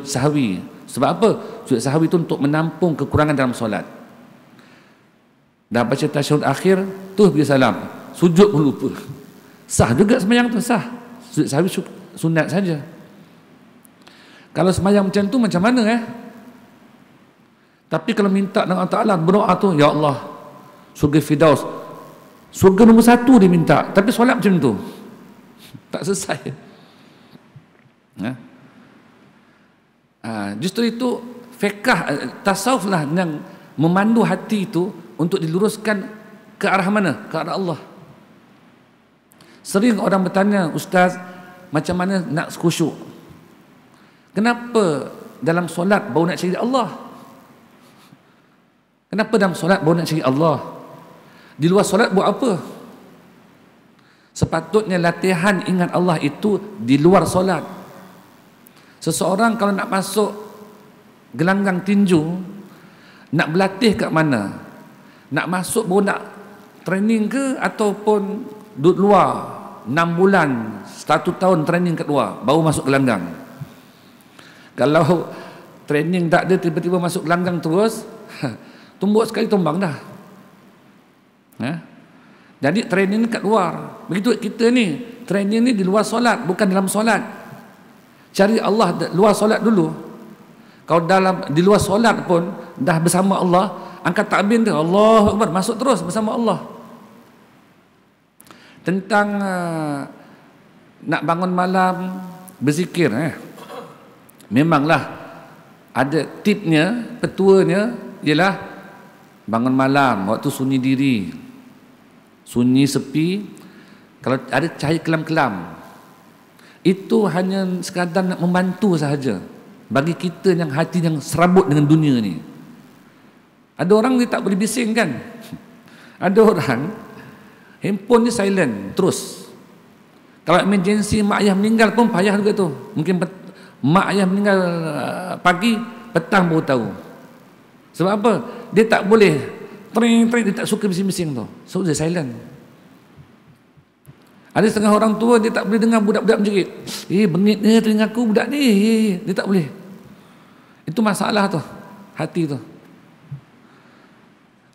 sahwi. Sebab apa? Sujud sahwi itu untuk menampung kekurangan dalam solat. Dah baca tasyahud akhir, tu pergi salam, sujud pun lupa. Sah juga sembahyang tu, sah. Sujud sahwi sunat saja. Kalau sembahyang macam tu macam mana Tapi kalau minta dengan Allah Ta'ala, berdoa tu, ya Allah, surga Firdaus, surga nombor 1 dia minta, tapi solat macam tu tak selesai. Justru itu fiqah tasawuf lah yang memandu hati itu untuk diluruskan ke arah mana? Ke arah Allah. Sering orang bertanya, Ustaz, macam mana nak khusyuk? Kenapa dalam solat baru nak cari Allah? Kenapa dalam solat baru nak cari Allah? Di luar solat buat apa? Sepatutnya latihan ingat Allah itu di luar solat. Seseorang kalau nak masuk gelanggang tinju, nak berlatih kat mana? Nak masuk baru nak training ke, ataupun duduk luar 6 bulan 1 tahun training kat luar baru masuk gelanggang? Kalau training tak ada, tiba-tiba masuk gelanggang terus, tumbuk sekali tumbang dah. Jadi training ni kat luar. Begitu kita ni, training ni di luar solat, bukan dalam solat. Cari Allah luar solat dulu. Kalau di luar solat pun dah bersama Allah, angkat takbir tu, Allahu Akbar, masuk terus bersama Allah. Tentang nak bangun malam berzikir, memanglah ada tipnya, petuanya ialah bangun malam waktu sunyi diri, sunyi sepi, kalau ada cahaya kelam-kelam, itu hanya sekadar nak membantu sahaja bagi kita yang hati yang serabut dengan dunia ni. Ada orang dia tak boleh bising kan, ada orang handphone ni silent terus. Kalau emergency mak ayah meninggal pun payah juga tu. Mungkin mak ayah meninggal pagi, petang baru tahu. Sebab apa? Dia tak boleh tring, dia tak suka bising-bising tu. So dia silent. Ada setengah orang tua dia tak boleh dengar budak-budak menjerit. Bengit ni telinga aku budak ni. Dia tak boleh. Itu masalah tu, hati tu.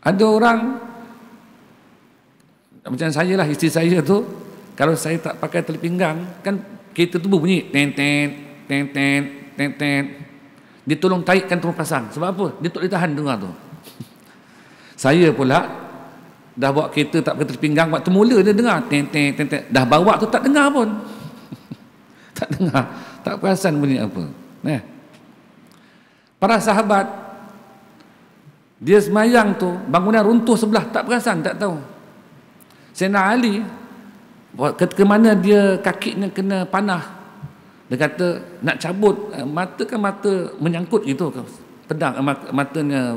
Ada orang macam saya lah, isteri saya tu, kalau saya tak pakai tali pinggang, kan kereta tu berbunyi ten ten ten ten ten ten. Dia tolong taikkan terus pasang. Sebab apa? Dia tak boleh tahan dengar tu. Saya pula dah bawa kereta tak pakai tali pinggang, waktu mula dia dengar ten ten ten ten. Dah bawa tu tak dengar pun. Tak dengar, tak perasan bunyi apa. Para sahabat, dia semayang tu, bangunan runtuh sebelah, tak perasan, tak tahu. Sayyidina Ali, ketika mana dia kakinya kena panah, dia kata nak cabut, mata kan mata menyangkut gitu, pedang matanya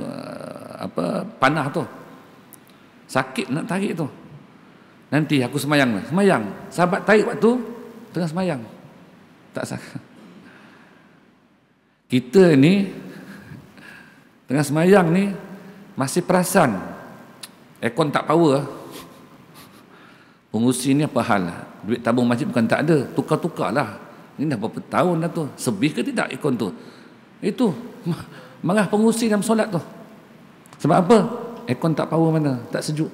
panah tu, sakit nak tarik tu. Nanti aku semayang. Sahabat tarik waktu tengah semayang, tak sakit. Kita ni tengah semayang ni masih perasan aircon tak power. Pengurusi ni apa hal? Duit tabung masjid bukan tak ada, tukar-tukar lah. Ini dah berapa tahun dah tu, sebih ke tidak aircon tu? Itu marah pengurusi dalam solat tu. Sebab apa? Aircon tak power mana, tak sejuk.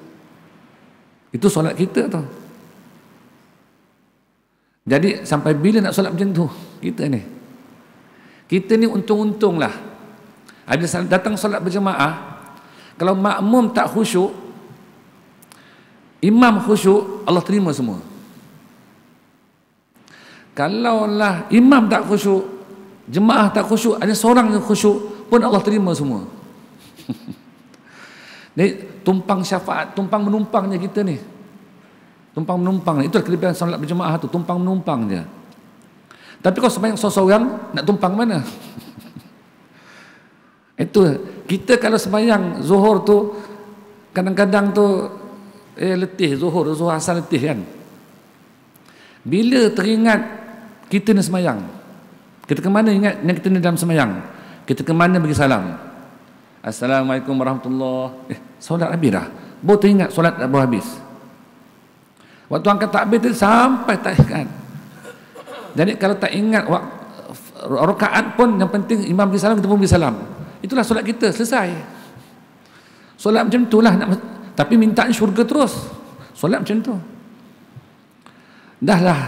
Itu solat kita tu. Jadi sampai bila nak solat macam tu kita ni? Kita ni untung-untung lah. Ada datang solat berjemaah, kalau makmum tak khusyuk, imam khusyuk, Allah terima semua. Kalaulah imam tak khusyuk, jemaah tak khusyuk, ada seorang yang khusyuk pun Allah terima semua. Jadi tumpang syafaat, tumpang menumpangnya kita ni. Tumpang menumpang, itulah kelebihan solat berjemaah tu, tumpang menumpang je. Tapi kalau sembahyang seorang, nak tumpang mana? Itu kita kalau sembahyang zuhur tu kadang-kadang tu letih, zuhur asal letih kan. Bila teringat kita ni sembahyang, kita ke mana ingat yang kita ni dalam sembahyang, kita ke mana bagi salam, Assalamualaikum warahmatullahi. Solat habis dah, baru teringat solat dah baru habis. Waktu angkat takbir tu sampai tak ingat. Jadi kalau tak ingat rakaat pun, yang penting imam bagi salam, kita pun bagi salam. Itulah solat kita, selesai. Solat macam itulah, tapi minta syurga terus. Solat macam tu. Dah lah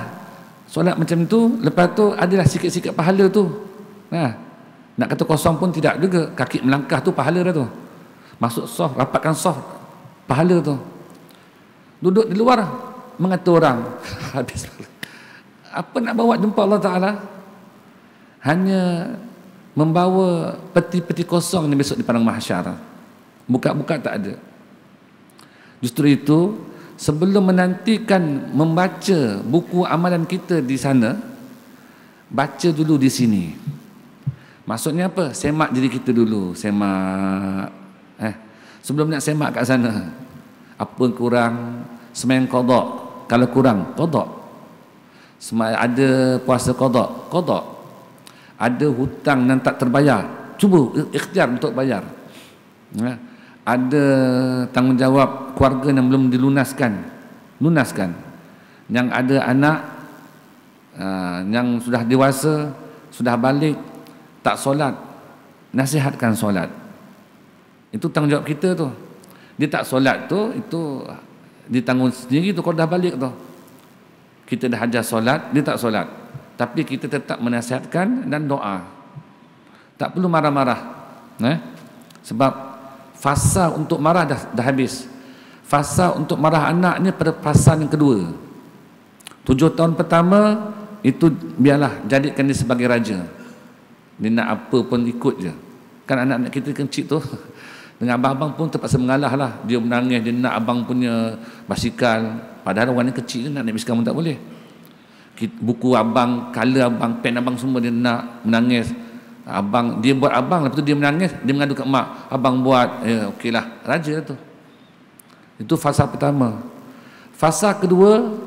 solat macam tu, lepas tu adalah sikit-sikit pahala tu. Nak kata kosong pun tidak juga, kaki melangkah tu pahala dah tu. Masuk soft, rapatkan soft, pahala tu. Duduk di luar mengatur orang, habis. Apa nak bawa jumpa Allah Ta'ala? Hanya membawa peti-peti kosong ni besok di padang mahsyar. Buka-buka tak ada. Justru itu, sebelum menantikan membaca buku amalan kita di sana, baca dulu di sini. Maksudnya apa? Semak diri kita dulu, semak. Sebelum nak semak kat sana, apa kurang, sembahyang qada, Kalau kurang, qada. Ada puasa qada, qada. Ada hutang yang tak terbayar, cuba ikhtiar untuk bayar. Ada tanggungjawab keluarga yang belum dilunaskan, lunaskan. Yang ada anak yang sudah dewasa, sudah balik, tak solat, nasihatkan solat. Itu tanggungjawab kita tu. Dia tak solat tu, itu ditanggung sendiri tu kalau dah balik tu. Kita dah ajar solat, dia tak solat. Tapi kita tetap menasihatkan dan doa. Tak perlu marah-marah. Sebab fasa untuk marah dah habis. Fasa untuk marah anak ni pada fasa yang kedua. 7 tahun pertama itu biarlah, jadikan dia sebagai raja. Dia nak apa pun ikut je. Kan anak-anak kita kecil tu dengan abang-abang pun terpaksa mengalah lah. Dia menangis, dia nak abang punya basikal. Padahal orang yang kecil nak naik basikal pun tak boleh. Buku abang, color abang, pen abang semua dia nak, menangis. Abang, dia buat abang, lepas tu dia menangis, dia mengadu kat mak, abang buat, okeylah, raja tu. Itu fasa pertama. Fasa kedua,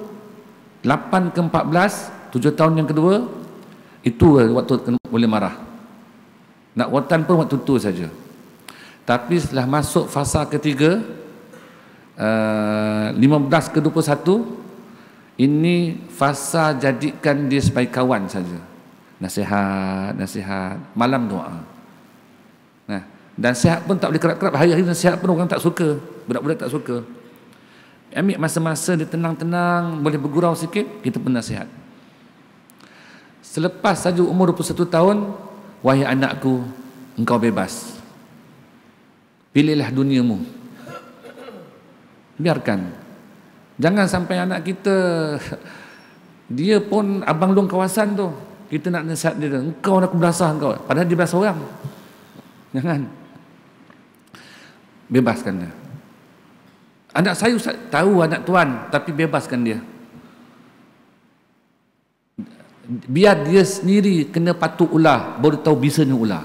8 ke 14, 7 tahun yang kedua, itu waktu boleh marah. Nak watan pun waktu tu saja. Tapi setelah masuk fasa ketiga, 15 ke 21, ini fasa jadikan dia sebagai kawan saja. Nasihat, malam doa. Dan sihat pun tak boleh kerap-kerap. Hari-hari nasihat pun orang tak suka. Budak-budak tak suka. Ambil masa-masa dia tenang-tenang, boleh bergurau sikit, kita pun nasihat. Selepas saja umur 21 tahun, wahai anakku, engkau bebas. Pilihlah duniamu. Biarkan. Jangan sampai anak kita, dia pun abang long kawasan tu, kita nak nasihat dia, engkau nak belasah engkau, padahal dia belasah orang. Jangan. Bebaskan dia. Anak saya Ustaz, tahu anak tuan, tapi bebaskan dia. Biar dia sendiri kena patuk ular, baru tahu bisa ni ular.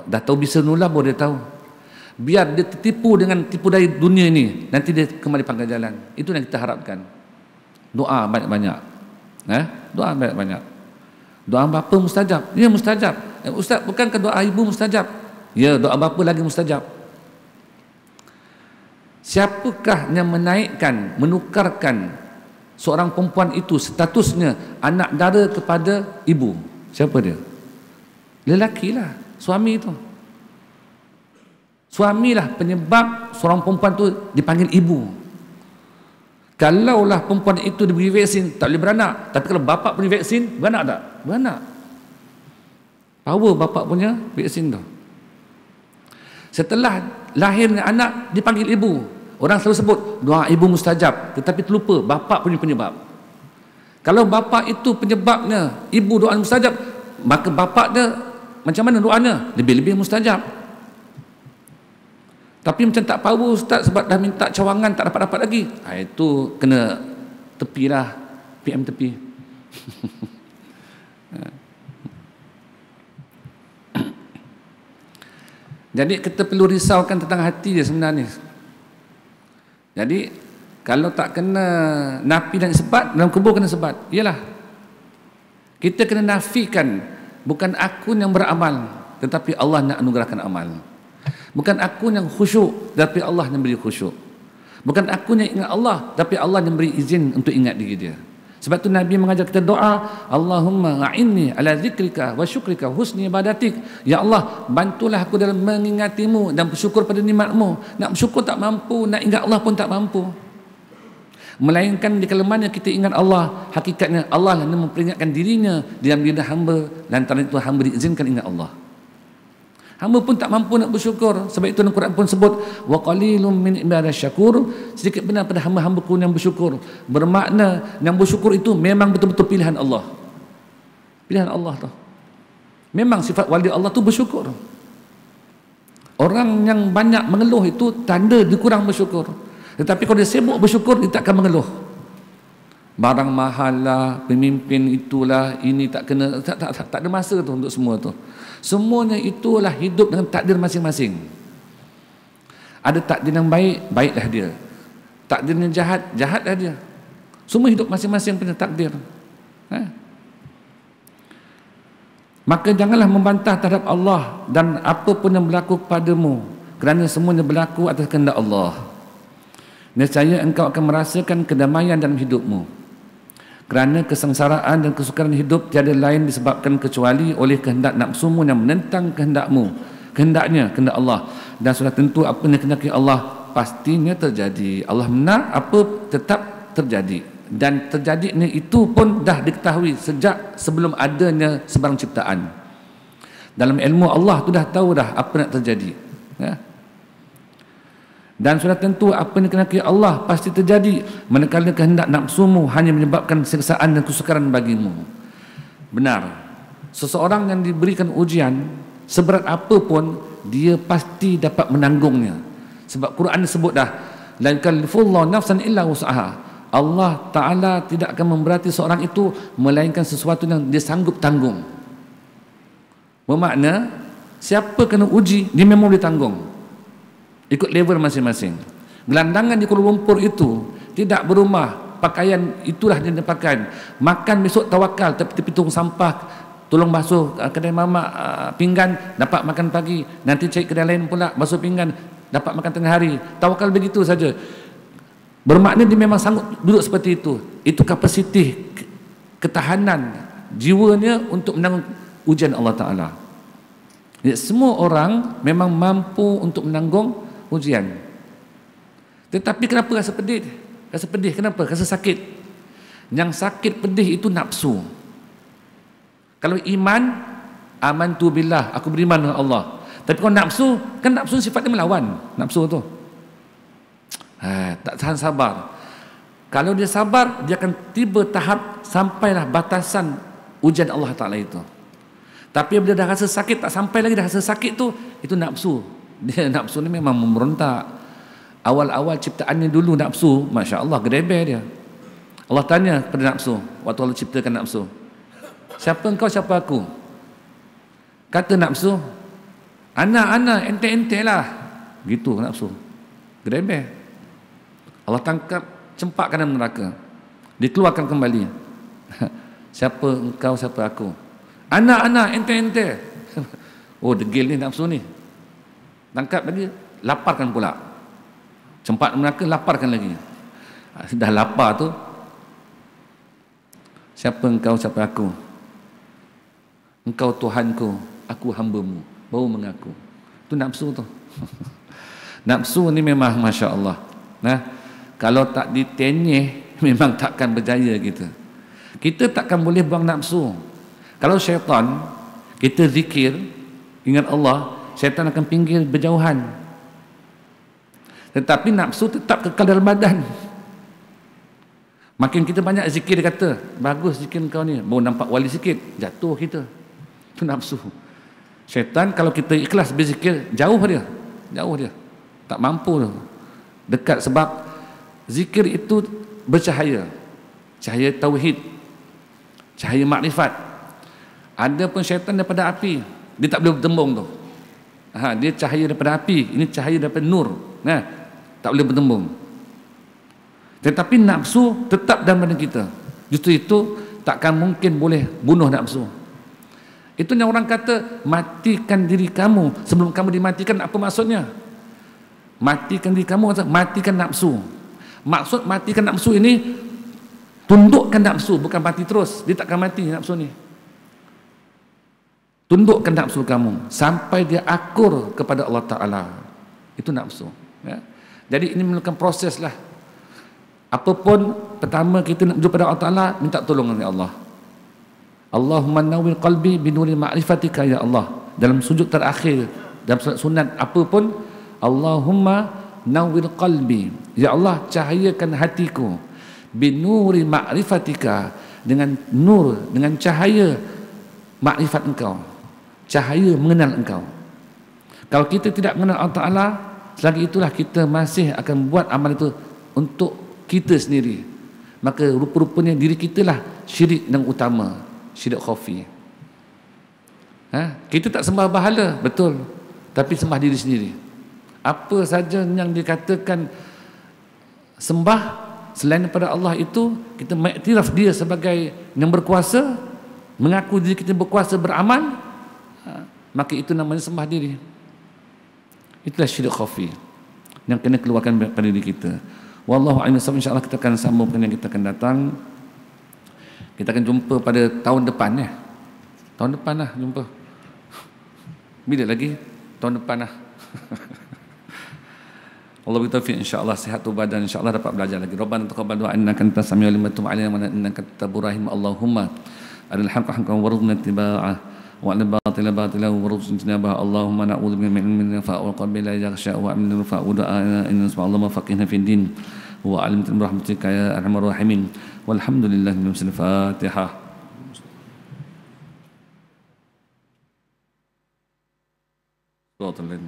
Dah tahu bisa ni ular, baru dia tahu. Biar dia tertipu dengan tipu daya dunia ini, nanti dia kembali pangkal jalan. Itu yang kita harapkan. Doa banyak-banyak. Doa banyak-banyak. Doa bapa mustajab. Ya, mustajab. Ustaz, bukankah doa ibu mustajab? Ya, doa bapa lagi mustajab. Siapakah yang menaikkan, menukarkan seorang perempuan itu statusnya anak dara kepada ibu? Siapa dia? Lelakilah, suami itu. Suamilah penyebab seorang perempuan tu dipanggil ibu. Kalaulah perempuan itu diberi vaksin, tak boleh beranak. Tapi kalau bapa punya vaksin, beranak tak? Beranak. Power bapa punya vaksin tu. Setelah lahirnya anak, dipanggil ibu. Orang selalu sebut doa ibu mustajab, tetapi terlupa bapa punya penyebab. Kalau bapa itu penyebabnya, ibu doa mustajab, maka bapa dia macam mana doanya? Lebih-lebih mustajab. Tapi macam tak power Ustaz, sebab dah minta cawangan tak dapat-dapat lagi. Itu kena tepilah, PM tepi. Jadi kita perlu risaukan tentang hati dia sebenarnya. Jadi kalau tak kena nafi dan isbat, dalam kubur kena sebat. Iyalah, kita kena nafikan, bukan aku yang beramal, tetapi Allah nak anugerahkan amal. Bukan aku yang khusyuk, tapi Allah yang beri khusyuk. Bukan aku yang ingat Allah, tapi Allah yang beri izin untuk ingat diri dia. Sebab tu Nabi mengajar kita doa, Allahumma a'inni ala zikrika wa syukrika husni ibadatik. Ya Allah, bantulah aku dalam mengingatimu dan bersyukur pada nikmatmu. Nak bersyukur tak mampu, nak ingat Allah pun tak mampu. Melainkan di kelemahan yang kita ingat Allah, hakikatnya Allah yang memperingatkan dirinya dalam diri hamba, lantaran itu hamba diizinkan ingat Allah. Hamba pun tak mampu nak bersyukur. Sebab itu dalam Quran pun sebut wa qalilum min ibadash syakur, sedikit benar pada hamba-hambaku yang bersyukur. Bermakna yang bersyukur itu memang betul-betul pilihan Allah. Pilihan Allah tu. Memang sifat wali Allah tu bersyukur. Orang yang banyak mengeluh itu tanda dia kurang bersyukur. Tetapi kalau dia sibuk bersyukur, dia takkan mengeluh. Barang mahal lah, pemimpin itulah, ini tak kena, tak ada masa tu untuk semua tu. Semuanya itulah hidup dengan takdir masing-masing. Ada takdir yang baik, baiklah dia. Takdirnya jahat, jahat aja. Semua hidup masing-masing punya takdir. Maka janganlah membantah terhadap Allah dan apa pun yang berlaku kepadamu, kerana semuanya berlaku atas kehendak Allah. Nescaya engkau akan merasakan kedamaian dalam hidupmu, kerana kesengsaraan dan kesukaran hidup tiada lain disebabkan kecuali oleh kehendak nafsumu yang menentang kehendakmu, kehendaknya, kehendak Allah. Dan sudah tentu apa yang kehendaki Allah pastinya terjadi. Allah benar, apa tetap terjadi. Dan terjadinya itu pun dah diketahui sejak sebelum adanya sebarang ciptaan. Dalam ilmu Allah tu dah tahu dah apa nak terjadi, ya? Dan sudah tentu apa yang dikehendaki Allah pasti terjadi, manakala kehendak nafsumu hanya menyebabkan siksaan dan kesukaran bagimu. Benar, seseorang yang diberikan ujian seberat apa pun, dia pasti dapat menanggungnya. Sebab Quran sebut dah, la yukallifullahu nafsan illa wus'aha. Allah Ta'ala tidak akan memberati seorang itu melainkan sesuatu yang dia sanggup tanggung. Bermakna siapa kena uji, dia memang boleh tanggung ikut level masing-masing. Gelandangan di Kuala Lumpur itu tidak berumah, pakaian itulah dia pakai. Makan besok tawakal tepi tong sampah, tolong basuh kedai mamak pinggan, dapat makan pagi. Nanti cari kedai lain pula basuh pinggan, dapat makan tengah hari. Tawakal begitu saja. Bermakna dia memang sanggup duduk seperti itu. Itu kapasiti ketahanan jiwanya untuk menanggung ujian Allah Ta'ala. Jadi, semua orang memang mampu untuk menanggung ujian. Tetapi kenapa rasa pedih? Rasa pedih kenapa? Rasa sakit. Yang sakit pedih itu nafsu. Kalau iman, amantu billah, aku beriman dengan Allah. Tapi kalau nafsu, kan nafsu sifatnya melawan. Nafsu tu tak tahan sabar. Kalau dia sabar, dia akan tiba tahap sampailah batasan ujian Allah Ta'ala itu. Tapi bila dah rasa sakit, tak sampai lagi dah rasa sakit tu, itu nafsu. Dia nafsu ni memang memberontak. Awal-awal ciptaannya dulu nafsu, Masya Allah, gereber dia. Allah tanya kepada nafsu, waktu Allah ciptakan nafsu, siapa engkau, siapa aku? Kata nafsu, ana, ente lah. Gitu nafsu, gereber. Allah tangkap, cempakkan dalam neraka, dikeluarkan kembali. Siapa engkau, siapa aku? Ana, ente. Oh, degil ni nafsu ni. Tangkap lagi, laparkan pula. Cempak neraka, laparkan lagi. Dah lapar tu, siapa engkau, siapa aku? Engkau Tuhanku, aku hambamu, baru mengaku. Itu nafsu tu. Nafsu ni memang Masya Allah. Kalau tak ditenyeh, memang takkan berjaya kita. Kita takkan boleh buang nafsu. Kalau syaitan, kita zikir, ingat Allah, syaitan akan pinggir berjauhan. Tetapi nafsu tetap kekal dalam badan. Makin kita banyak zikir, dia kata, bagus zikir kau ni, baru nampak wali sikit, jatuh kita. Itu nafsu. Syaitan kalau kita ikhlas berzikir, jauh dia. Tak mampu dekat, sebab zikir itu bercahaya, cahaya tauhid, cahaya makrifat. Ada pun syaitan daripada api, dia tak boleh bertembung tu. Dia cahaya daripada api, ini cahaya daripada nur. Tak boleh bertembung. Tetapi nafsu tetap dalam badan kita. Justru itu takkan mungkin boleh bunuh nafsu. Itu yang orang kata, matikan diri kamu sebelum kamu dimatikan. Apa maksudnya? Matikan diri kamu, matikan nafsu. Maksud matikan nafsu ini, tundukkan nafsu, bukan mati terus. Dia takkan mati nafsu ni. Tundukkan nafsu kamu sampai dia akur kepada Allah Ta'ala. Itu nafsu, ya. Jadi ini memerlukan proses lah. Apapun, pertama kita nak menuju pada Allah Ta'ala, minta tolong oleh Allah. Allahumma nawwir qalbi binuri ma'rifatika, ya Allah. Dalam sujud terakhir, dalam solat sunat apapun, Allahumma nawwir qalbi, ya Allah, cahayakan hatiku, binuri ma'rifatika, dengan nur, dengan cahaya makrifat engkau, cahaya mengenal engkau. Kalau kita tidak mengenal Allah Ta'ala, selagi itulah kita masih akan buat amal itu untuk kita sendiri. Maka rupa-rupanya diri kita lah syirik yang utama, syirik khafi. Kita tak sembah bahala, betul, tapi sembah diri sendiri. Apa saja yang dikatakan sembah selain daripada Allah itu, kita mengiktiraf dia sebagai yang berkuasa, mengaku diri kita berkuasa beramal, maka itu namanya sembah diri. Itulah syirik khafi yang kena keluarkan daripada diri kita. Wallahu a'lam. InsyaAllah kita akan sambungkan yang kita akan datang. Kita akan jumpa pada tahun depan ya. Tahun depan lah jumpa. Bila lagi? Tahun depan lah. Allah beri taufiq, insya-Allah sihat tubuh badan, insya-Allah dapat belajar lagi. Rabbana taqabbal du'a innaka antas samiul alim wa tub 'alaina wa innaka at-tawwabur rahim. Allahumma aril haqqa haqqan warzuqna ittiba'ah wa aril batila batilan warzuqna ijtinabah. Allahumma na'udzu bika min ilmin yafa'u wa qalbin la yakhsha wa amin rafa'u du'a inna subhanallah faqihna fid din wa 'alimna bi rahmatika ya arhamar rahimin. Walhamdulillahi rabbil alamin. Fatihah. Salatul lail.